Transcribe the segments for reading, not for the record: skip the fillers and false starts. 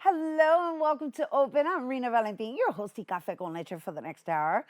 Hello and welcome to Open. I'm Rhina Valentin, your host, Café con Leche for the next hour.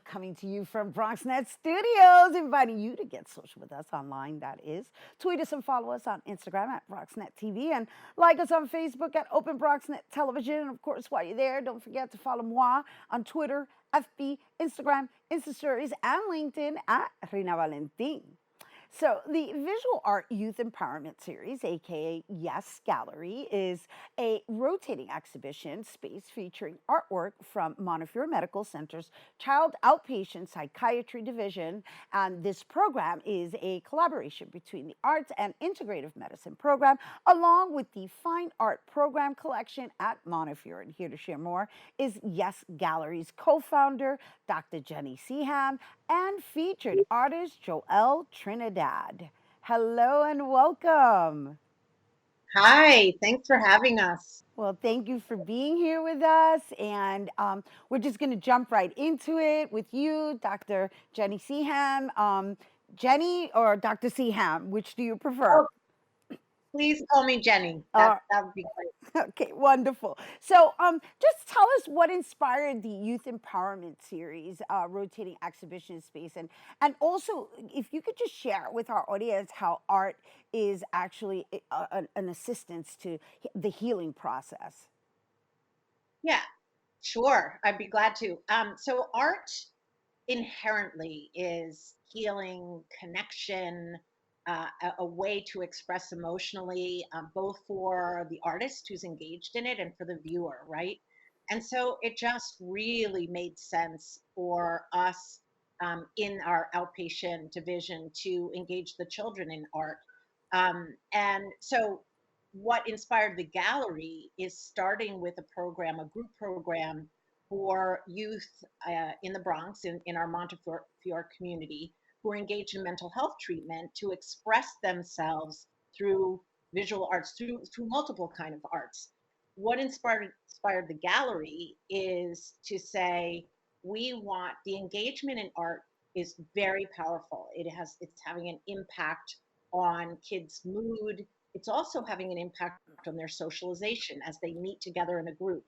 Coming to you from BronxNet Studios, inviting you to get social with us online, that is. Tweet us and follow us on Instagram at BronxNet TV and like us on Facebook at Open BronxNet Television. And of course, while you're there, don't forget to follow moi on Twitter, FB, Instagram, Insta Stories, and LinkedIn at Rhina Valentin. So, the Visual Art Youth Empowerment Series, aka Yes Gallery, is a rotating exhibition space featuring artwork from Montefiore Medical Center's Child Outpatient Psychiatry Division. And this program is a collaboration between the Arts and Integrative Medicine program, along with the Fine Art Program Collection at Montefiore. And here to share more is Yes Gallery's co founder, Dr. Jenny Seham, and featured artist Joelle Trinidad. Hello and welcome. Hi, thanks for having us. Well, thank you for being here with us. And we're just going to jump right into it with you, Dr. Jenny Seham. Jenny or Dr. Seham, which do you prefer? Oh, please call me Jenny. That Uh, that would be great. Okay, wonderful. So, just tell us what inspired the Youth Empowerment Series rotating exhibition space, and also if you could just share with our audience how art is actually an assistance to the healing process. Yeah, sure. I'd be glad to. So art inherently is healing, connection, a way to express emotionally, both for the artist who's engaged in it and for the viewer, right? And so it just really made sense for us in our outpatient division to engage the children in art. And so what inspired the gallery is starting with a program, a group program for youth in the Bronx, in our Montefiore community, who are engaged in mental health treatment to express themselves through visual arts, through multiple kind of arts. What inspired the gallery is to say we want the engagement in art is very powerful. It's having an impact on kids' mood. It's also having an impact on their socialization as they meet together in a group.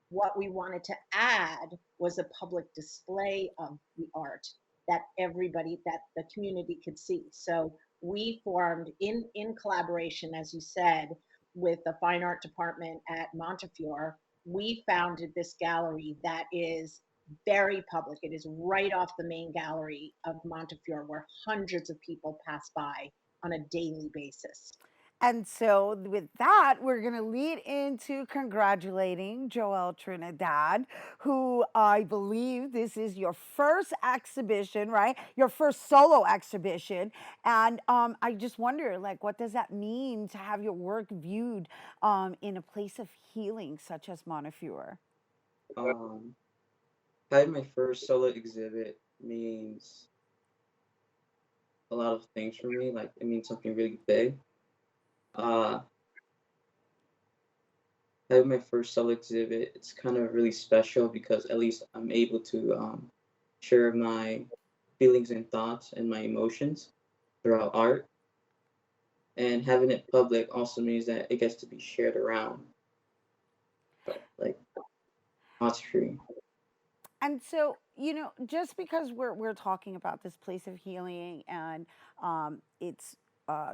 What we wanted to add was a public display of the art that the community could see. So we formed in collaboration, as you said, with the fine art department at Montefiore. We founded this gallery that is very public. It is right off the main gallery of Montefiore, where hundreds of people pass by on a daily basis. And so, with that, we're going to lead into congratulating Joelle Trinidad, who I believe this is your first exhibition, right? Your first solo exhibition. And I just wonder, like, what does that mean to have your work viewed in a place of healing such as Montefiore? Um, Having my first solo exhibit means a lot of things for me. Like it means something really big. Uh, Having my first solo exhibit, it's kind of really special because at least I'm able to share my feelings and thoughts and my emotions throughout art. And having it public also means that it gets to be shared around, like on screen. And so, just because we're talking about this place of healing, and it's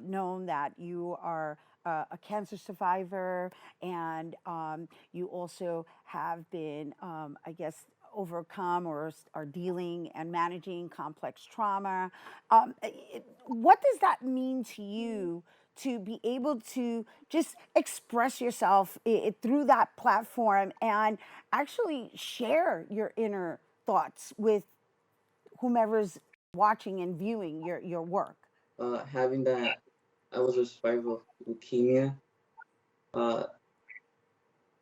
known that you are a cancer survivor, and you also have been, I guess, overcome or are dealing and managing complex trauma. What does that mean to you to be able to just express yourself through that platform and actually share your inner thoughts with whomever's watching and viewing your work? Having that, I was a survivor of leukemia. Uh,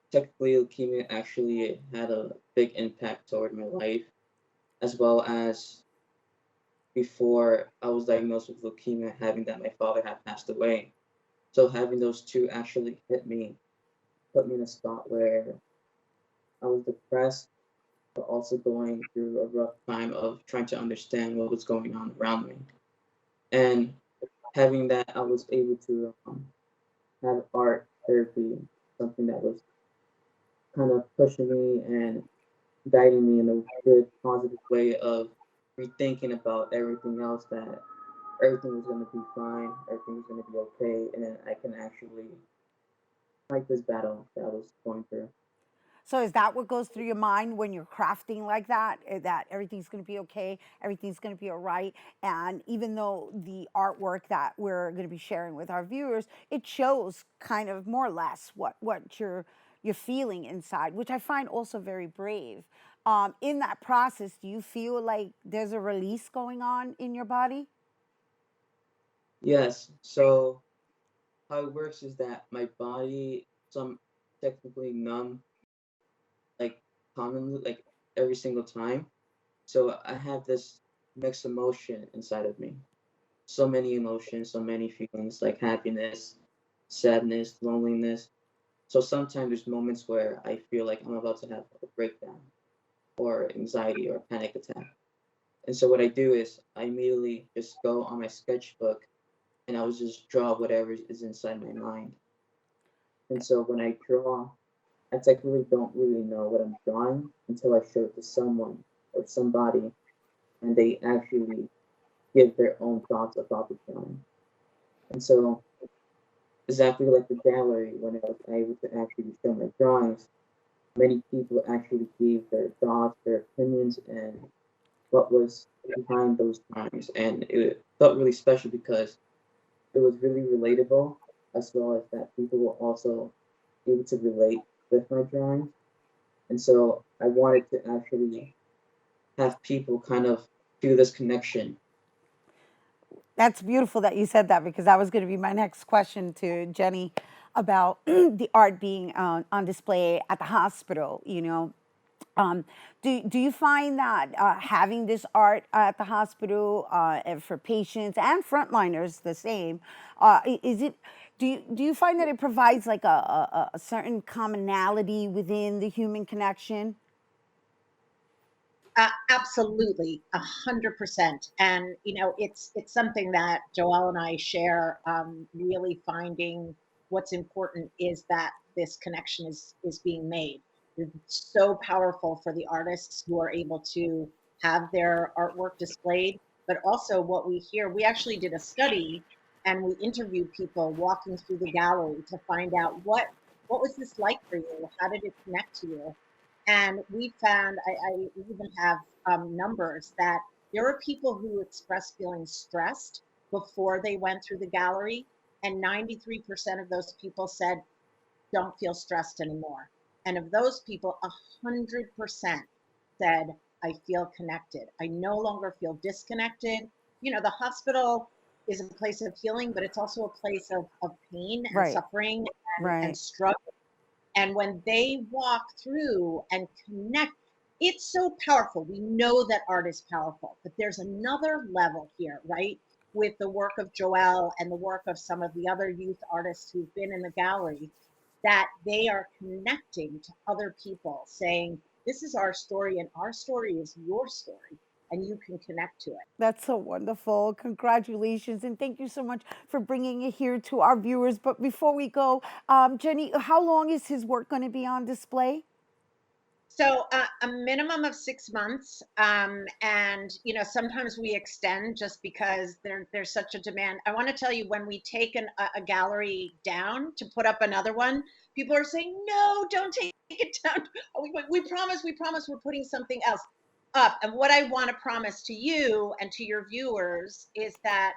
Technically, leukemia actually had a big impact toward my life, as well as before I was diagnosed with leukemia, having that my father had passed away. So having those two actually hit me, put me in a spot where I was depressed, but also going through a rough time of trying to understand what was going on around me. And having that, I was able to have art therapy, something that was kind of pushing me and guiding me in a good, positive way of rethinking about everything else, that everything was going to be fine, everything was going to be okay, and then I can actually fight this battle that I was going through. So is that what goes through your mind when you're crafting like that? That everything's going to be okay, everything's going to be all right, and even though the artwork that we're going to be sharing with our viewers, it shows kind of more or less what you're feeling inside, which I find also very brave. In that process, do you feel like there's a release going on in your body? Yes, so how it works is that my body, some technically numb, like commonly, like every single time. So I have this mixed emotion inside of me. So many emotions, so many feelings like happiness, sadness, loneliness. So sometimes there's moments where I feel like I'm about to have a breakdown or anxiety or panic attack. And so what I do is I immediately just go on my sketchbook and I'll just draw whatever is inside my mind. And so when I draw, I technically don't really know what I'm drawing until I show it to someone or somebody and they actually give their own thoughts about the drawing. And so exactly like the gallery, when I was able to actually show my drawings, many people actually gave their thoughts, their opinions, and what was behind those drawings. And it felt really special because it was really relatable, as well as that people were also able to relate with my drawings. And so I wanted to actually have people kind of feel this connection. That's beautiful that you said that because that was going to be my next question to Jenny about the art being on display at the hospital. Um, do you find that having this art at the hospital and for patients and frontliners the same, is it? Do you find that it provides like a certain commonality within the human connection? Absolutely, 100%. And it's something that Joelle and I share. Really finding what's important is that this connection is being made. It's so powerful for the artists who are able to have their artwork displayed, but also what we hear. We actually did a study and we interviewed people walking through the gallery to find out what was this like for you? How did it connect to you? And we found, I even have numbers that there were people who expressed feeling stressed before they went through the gallery, and 93% of those people said, don't feel stressed anymore. And of those people, 100% said, I feel connected. I no longer feel disconnected. The hospital is a place of healing, but it's also a place of pain and Right, suffering and right. struggle. And when they walk through and connect, it's so powerful. We know that art is powerful, but there's another level here, right? With the work of Joelle and the work of some of the other youth artists who've been in the gallery, that they are connecting to other people, saying, this is our story, and our story is your story, and you can connect to it. That's so wonderful. Congratulations. And thank you so much for bringing it here to our viewers. But before we go, Jenny, how long is his work going to be on display? So a minimum of 6 months, and sometimes we extend just because there's such a demand. I want to tell you, when we take a gallery down to put up another one, people are saying, "No, don't take it down. Oh, we promise, we're putting something else up." And what I want to promise to you and to your viewers is that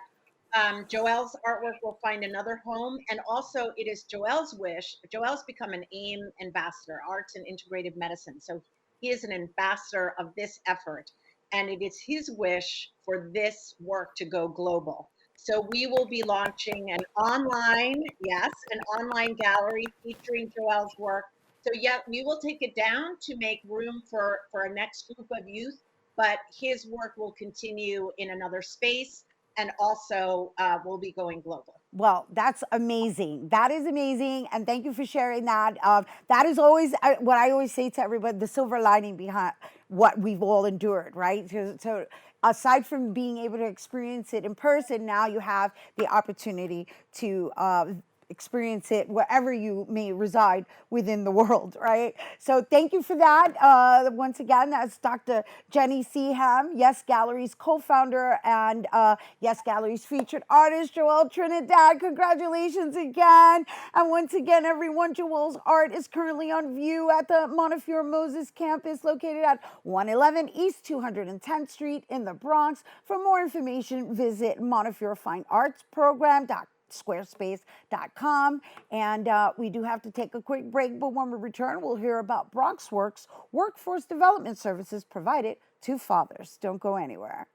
Joelle's artwork will find another home. And also, it is Joelle's wish. Joelle's become an AIM ambassador, Arts and Integrative Medicine. So he is an ambassador of this effort. And it is his wish for this work to go global. So we will be launching an online, yes, an online gallery featuring Joelle's work. So yeah, we will take it down to make room for a next group of youth, but his work will continue in another space, and also we'll be going global. Well, that's amazing. That is amazing. And thank you for sharing that. That is always what I always say to everybody, the silver lining behind what we've all endured, right? So aside from being able to experience it in person, now you have the opportunity to experience it wherever you may reside within the world, right? So thank you for that. Once again, that's Dr. Jenny Seham, Yes Gallery's co-founder, and Yes Gallery's featured artist, Joelle Trinidad. Congratulations again. And once again, everyone, Joelle's art is currently on view at the Montefiore Moses campus located at 111 East 210th Street in the Bronx. For more information, visit MontefioreFineArtsProgram.squarespace.com. And we do have to take a quick break, but when we return, we'll hear about BronxWorks, workforce development services provided to fathers. Don't go anywhere.